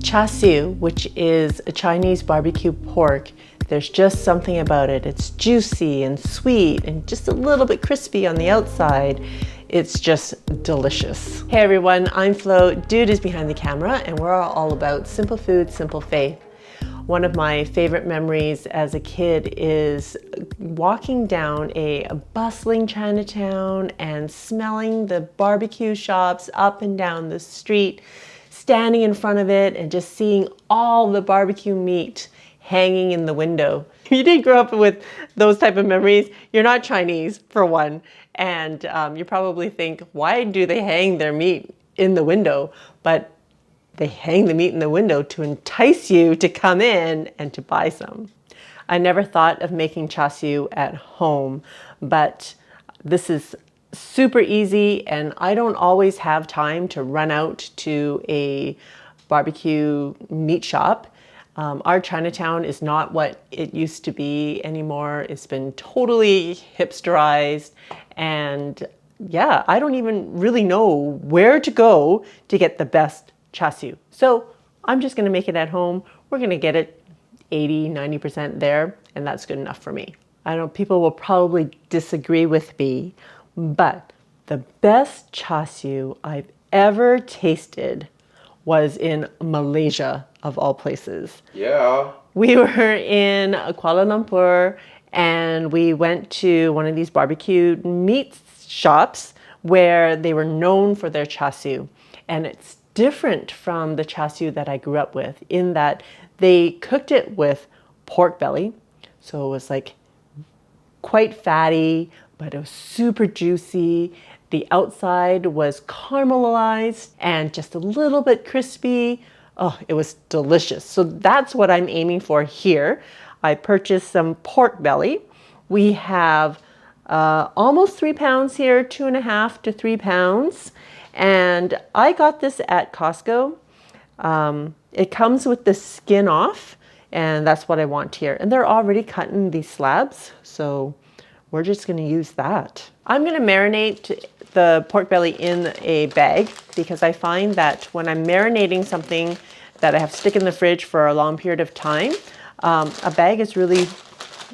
Char Siu, which is a Chinese barbecue pork, there's just something about it. It's juicy and sweet and just a little bit crispy on the outside. It's just delicious. Hey everyone, I'm Flo, Dude is behind the camera, and we're all about simple food, simple faith. One of my favorite memories as a kid is walking down a bustling Chinatown and smelling the barbecue shops up and down the street, standing in front of it and just seeing all the barbecue meat hanging in the window. If you didn't grow up with those type of memories, you're not Chinese, for one. And you probably think, why do they hang their meat in the window? But they hang the meat in the window to entice you to come in and to buy some. I never thought of making char siu at home, but this is super easy, and I don't always have time to run out to a barbecue meat shop. Our Chinatown is not what it used to be anymore. It's been totally hipsterized, and yeah, I don't even really know where to go to get the best char siu. So I'm just gonna make it at home. We're gonna get it 80, 90% there, and that's good enough for me. I know people will probably disagree with me, but the best char siu I've ever tasted was in Malaysia, of all places. Yeah. We were in Kuala Lumpur, and we went to one of these barbecue meat shops where they were known for their char siu. And it's different from the char siu that I grew up with, in that they cooked it with pork belly. So it was like quite fatty, but it was super juicy. The outside was caramelized and just a little bit crispy. Oh, it was delicious. So that's what I'm aiming for here. I purchased some pork belly. We have almost 3 pounds here, 2.5 to 3 pounds. And I got this at Costco. It comes with the skin off, and that's what I want here. And they're already cutting these slabs, so we're just gonna use that. I'm gonna marinate the pork belly in a bag, because I find that when I'm marinating something that I have to stick in the fridge for a long period of time, a bag is really,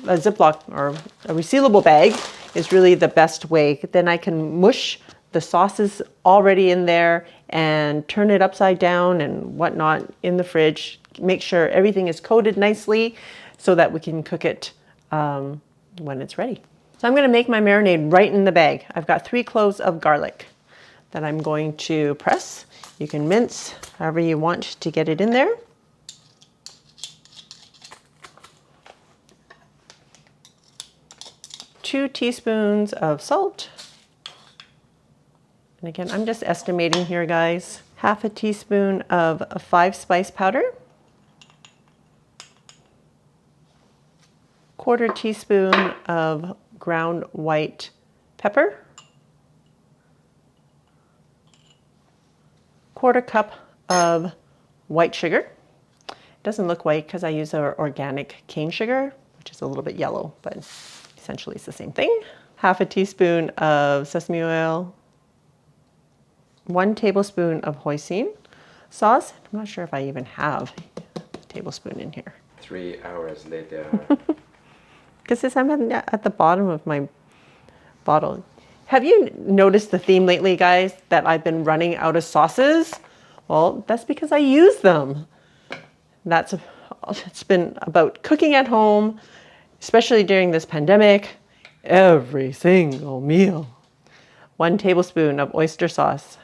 a Ziploc or a resealable bag is really the best way. Then I can mush the sauces already in there and turn it upside down and whatnot in the fridge. Make sure everything is coated nicely so that we can cook it when it's ready. So I'm gonna make my marinade right in the bag. I've got 3 cloves of garlic that I'm going to press. You can mince however you want to get it in there. Two teaspoons of salt. And again, I'm just estimating here, guys. Half a teaspoon of 5-spice powder. 1/4 teaspoon of ground white pepper. 1/4 cup of white sugar. It doesn't look white because I use our organic cane sugar, which is a little bit yellow, but essentially it's the same thing. Half a teaspoon of sesame oil. 1 tablespoon of hoisin sauce. I'm not sure if I even have a tablespoon in here. 3 hours later. Because this I'm at the bottom of my bottle. Have you noticed the theme lately, guys, that I've been running out of sauces? Well, that's because I use them. It's been about cooking at home, especially during this pandemic, every single meal. 1 tablespoon of oyster sauce.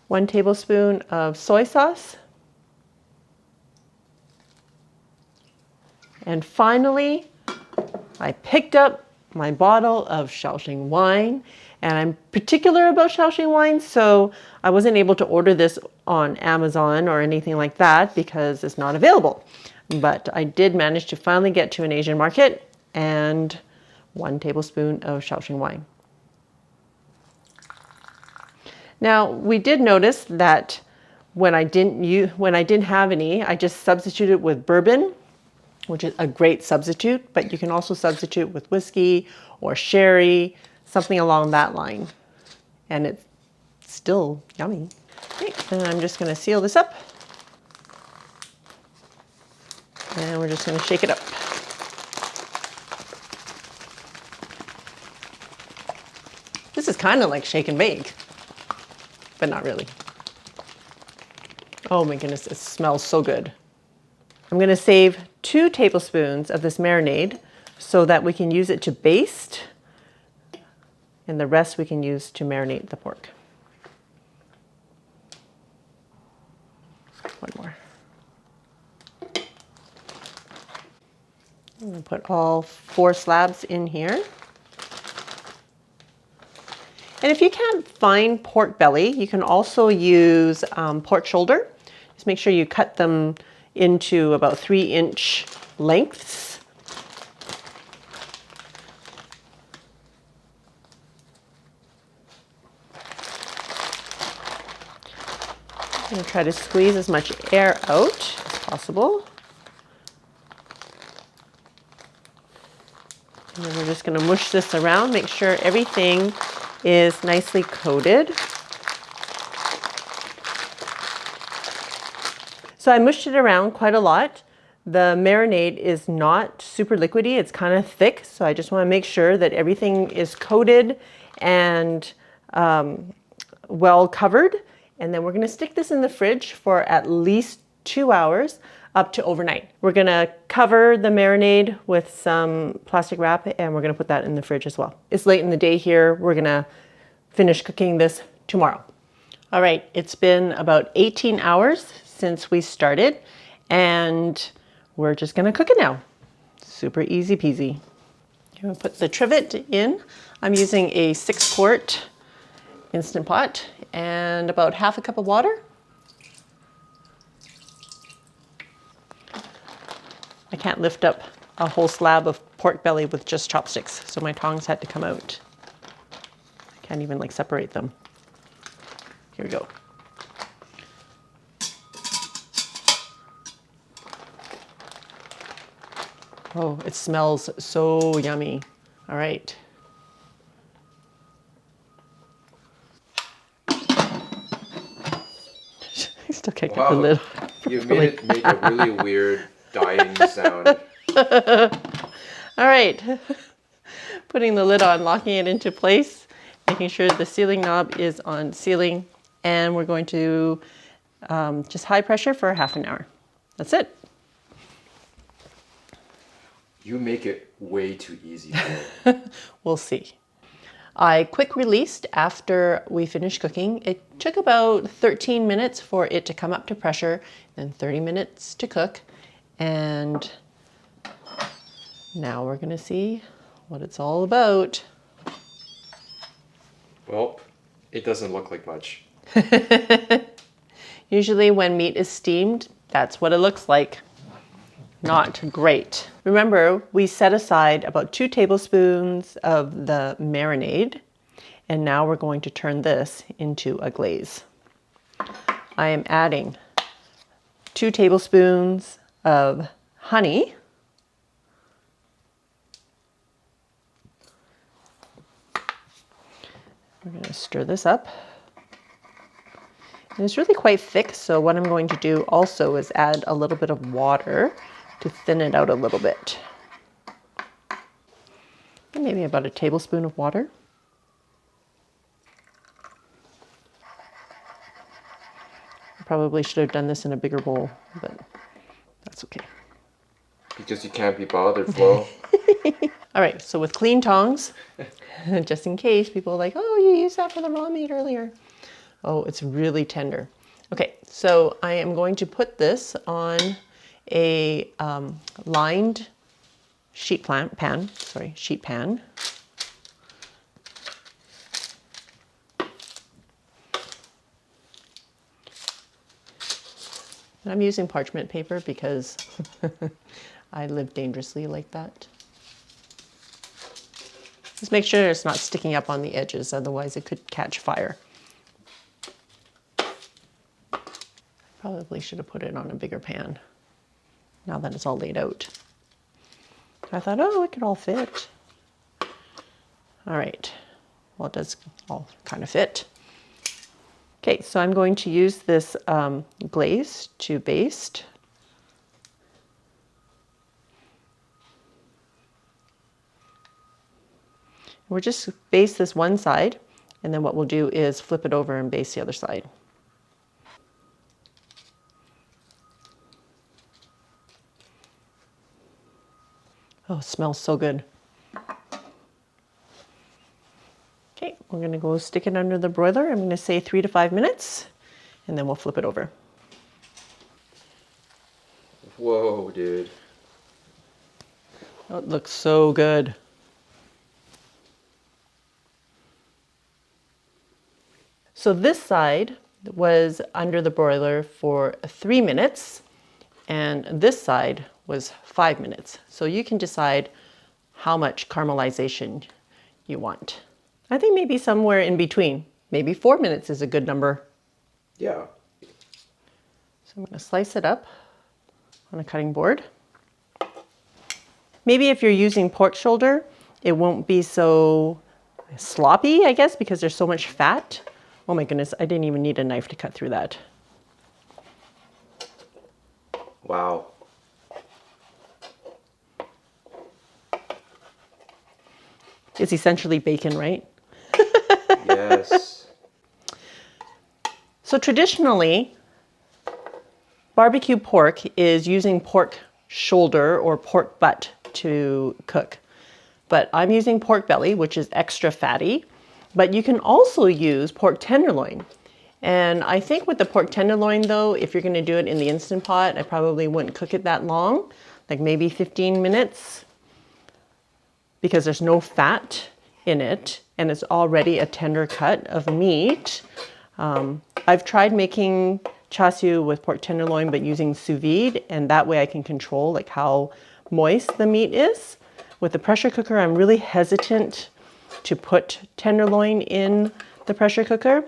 1 tablespoon of soy sauce. And finally, I picked up my bottle of Shaoxing wine, and I'm particular about Shaoxing wine, so I wasn't able to order this on Amazon or anything like that because it's not available. But I did manage to finally get to an Asian market, and 1 tablespoon of Shaoxing wine. Now, we did notice that when I didn't have any, I just substituted with bourbon, which is a great substitute, but you can also substitute with whiskey or sherry, something along that line. And it's still yummy. Okay, and I'm just gonna seal this up. And we're just gonna shake it up. This is kind of like shake and bake, but not really. Oh my goodness, it smells so good. I'm gonna save 2 tablespoons of this marinade so that we can use it to baste, and the rest we can use to marinate the pork. One more. I'm gonna put all 4 slabs in here. And if you can't find pork belly, you can also use pork shoulder. Just make sure you cut them into about 3-inch lengths. I'm going to try to squeeze as much air out as possible. And then we're just going to mush this around, make sure everything is nicely coated. So I mushed it around quite a lot. The marinade is not super liquidy, it's kind of thick, so I just want to make sure that everything is coated and well covered. And then we're going to stick this in the fridge for at least 2 hours, up to overnight. We're going to cover the marinade with some plastic wrap, and we're going to put that in the fridge as well. It's late in the day here. We're going to finish cooking this tomorrow. All right, it's been about 18 hours since we started, and we're just going to cook it now. Super easy peasy. I'm going to put the trivet in. I'm using a 6-quart Instant Pot and about half a cup of water. I can't lift up a whole slab of pork belly with just chopsticks, so my tongs had to come out. I can't even like separate them. Here we go. Oh, it smells so yummy. All right. I still can't get the lid. You made it make a really weird dying sound. All right. Putting the lid on, locking it into place, making sure the sealing knob is on sealing, and we're going to just high pressure for half an hour. That's it. You make it way too easy. We'll see. I quick released after we finished cooking. It took about 13 minutes for it to come up to pressure, then 30 minutes to cook. And now we're gonna see what it's all about. Well, it doesn't look like much. Usually when meat is steamed, that's what it looks like. Not great. Remember, we set aside about 2 tablespoons of the marinade, and now we're going to turn this into a glaze. I am adding 2 tablespoons of honey. We're going to stir this up. And it's really quite thick, so what I'm going to do also is add a little bit of water to thin it out a little bit. And maybe about a tablespoon of water. I probably should have done this in a bigger bowl, but that's okay. Because you can't be bothered, Flo. All right, so with clean tongs, just in case people are like, oh, you used that for the raw meat earlier. Oh, it's really tender. Okay, so I am going to put this on a lined sheet pan. And I'm using parchment paper because I live dangerously like that. Just make sure it's not sticking up on the edges, otherwise it could catch fire. Probably should have put it on a bigger pan now that it's all laid out. I thought, oh, it could all fit. All right, well, it does all kind of fit. Okay, so I'm going to use this glaze to baste. We'll just baste this one side, and then what we'll do is flip it over and baste the other side. Oh, it smells so good. Okay, we're going to go stick it under the broiler. I'm going to say 3 to 5 minutes, and then we'll flip it over. Whoa, dude. Oh, it looks so good. So this side was under the broiler for 3 minutes, and this side was 5 minutes. So you can decide how much caramelization you want. I think maybe somewhere in between. Maybe 4 minutes is a good number. Yeah. So I'm going to slice it up on a cutting board. Maybe if you're using pork shoulder, it won't be so sloppy, I guess, because there's so much fat. Oh my goodness, I didn't even need a knife to cut through that. Wow. It's essentially bacon, right? Yes. So traditionally, barbecue pork is using pork shoulder or pork butt to cook. But I'm using pork belly, which is extra fatty. But you can also use pork tenderloin. And I think with the pork tenderloin though, if you're gonna do it in the Instant Pot, I probably wouldn't cook it that long, like maybe 15 minutes, because there's no fat in it and it's already a tender cut of meat. I've tried making Char Siu with pork tenderloin, but using sous vide, and that way I can control like how moist the meat is. With the pressure cooker, I'm really hesitant to put tenderloin in the pressure cooker,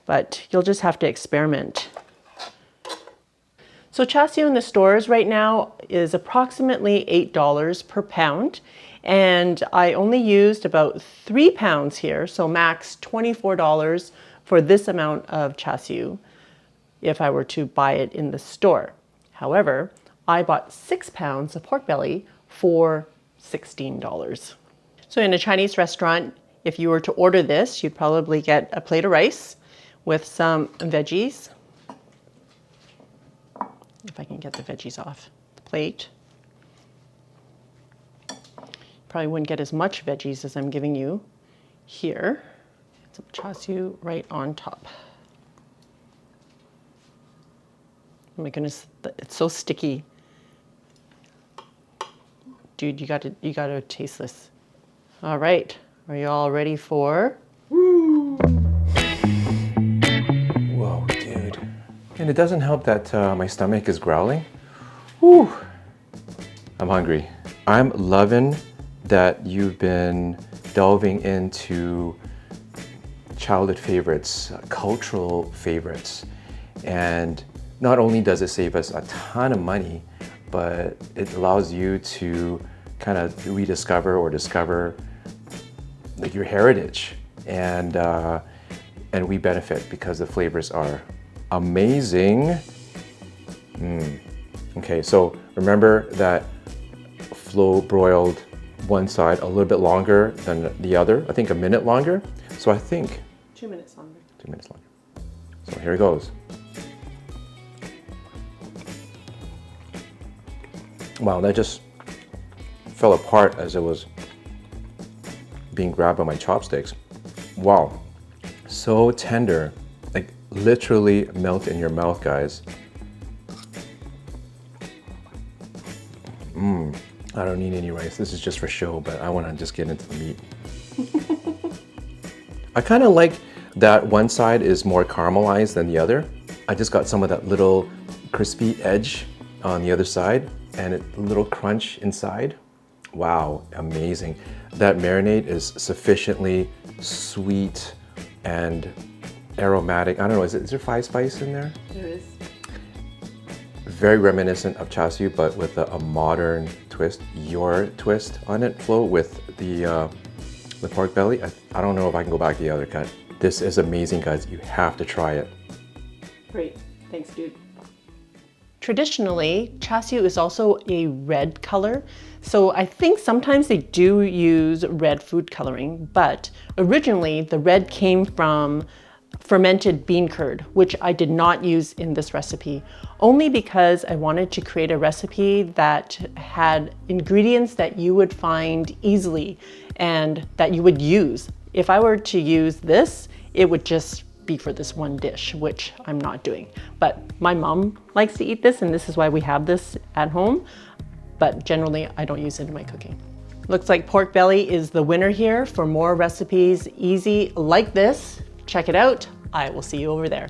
but you'll just have to experiment. So Char Siu in the stores right now is approximately $8 per pound, and I only used about 3 pounds here, so max $24 for this amount of Char Siu if I were to buy it in the store. However, I bought 6 pounds of pork belly for $16. So in a Chinese restaurant, if you were to order this, you'd probably get a plate of rice with some veggies. If I can get the veggies off the plate. Probably wouldn't get as much veggies as I'm giving you here. Some Char Siu right on top. Oh my goodness, it's so sticky. Dude, you gotta taste this. All right, are you all ready for? Woo! Whoa, dude. And it doesn't help that my stomach is growling. Whew. I'm hungry. I'm loving that you've been delving into childhood favorites, cultural favorites. And not only does it save us a ton of money, but it allows you to kind of rediscover or discover like your heritage, and we benefit because the flavors are amazing. Okay, so remember that Flo broiled one side a little bit longer than the other. I think a minute longer. So I think 2 minutes longer. 2 minutes longer. So here it goes. Wow, that just fell apart as it was being grabbed by my chopsticks. Wow, so tender, like literally melt in your mouth, guys. I don't need any rice. This is just for show, but I want to just get into the meat. I kind of like that one side is more caramelized than the other. I just got some of that little crispy edge on the other side and a little crunch inside. Wow, amazing. That marinade is sufficiently sweet and aromatic. I don't know, is there 5 spice in there? There is. Very reminiscent of Char Siu, but with a modern twist. Your twist on it, Flo, with the pork belly. I don't know if I can go back to the other cut. This is amazing, guys. You have to try it. Great. Thanks, dude. Traditionally, Char Siu is also a red color, so I think sometimes they do use red food coloring, but originally the red came from fermented bean curd, which I did not use in this recipe, only because I wanted to create a recipe that had ingredients that you would find easily and that you would use. If I were to use this, it would just be for this one dish, which I'm not doing. But my mom likes to eat this, and this is why we have this at home. But generally, I don't use it in my cooking. Looks like pork belly is the winner here. For more recipes easy like this, check it out. I will see you over there.